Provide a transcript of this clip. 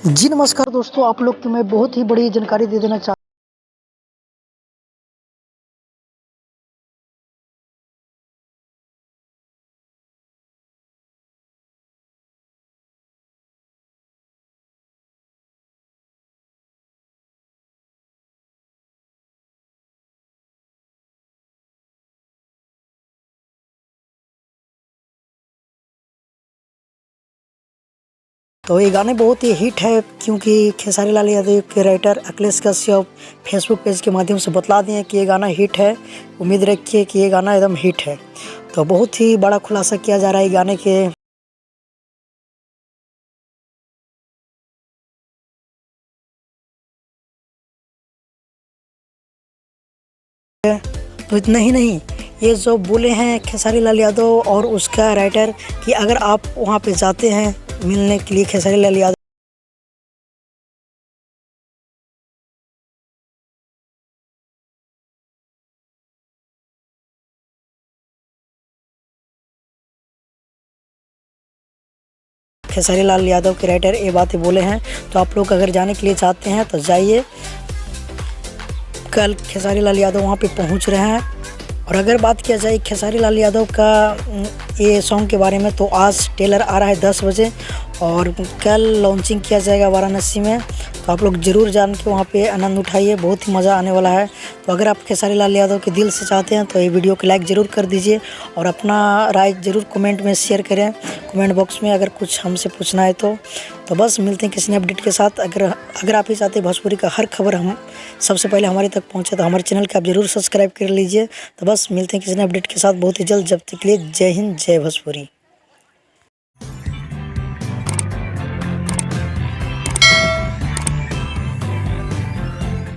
जी नमस्कार दोस्तों, आप लोग को मैं बहुत ही बड़ी जानकारी दे देना चाह तो ये गाने बहुत ही हिट है क्योंकि खेसारी लाल यादव के writer Akhilesh Kashyap Facebook page के माध्यम से बतला दिए कि ये गाना हिट है। उम्मीद रखिए कि ये गाना एकदम हिट है। तो बहुत ही बड़ा खुलासा किया जा रहा है गाने के। तो इतना ही नहीं, ये जो बोले हैं खेसारी लाल यादव और उसका राइटर कि अगर आप वहाँ पे जाते हैं मिलने के लिए खेसारी लाल यादव खेसारी लाल यादव के राइटर ये बातें बोले हैं। तो आप लोग अगर जाने के लिए चाहते हैं तो जाइए। कल खेसारी लाल यादव वहाँ पे पहुँच रहे हैं। और अगर बात किया जाए खेसारी लाल यादव का ये सॉन्ग के बारे में, तो आज ट्रेलर आ रहा है 10 बजे और कल लॉन्चिंग किया जाएगा वाराणसी में। तो आप लोग ज़रूर जान के वहाँ पे आनंद उठाइए, बहुत ही मज़ा आने वाला है। तो अगर आप खेसारी लाल यादव के दिल से चाहते हैं तो ये वीडियो को लाइक ज़रूर कर दीजिए और अपना राय ज़रूर कमेंट में शेयर करें, कमेंट बॉक्स में अगर कुछ हमसे पूछना है तो बस मिलते हैं किसी नए अपडेट के साथ। अगर आप ही चाहते हैं भोजपुरी का हर खबर हम सबसे पहले हमारे तक पहुंचे तो हमारे चैनल को आप ज़रूर सब्सक्राइब कर लीजिए। तो बस मिलते हैं किसी नए अपडेट के साथ बहुत ही जल्द। जब तक के लिए जय हिंद, जय भोजपुरी।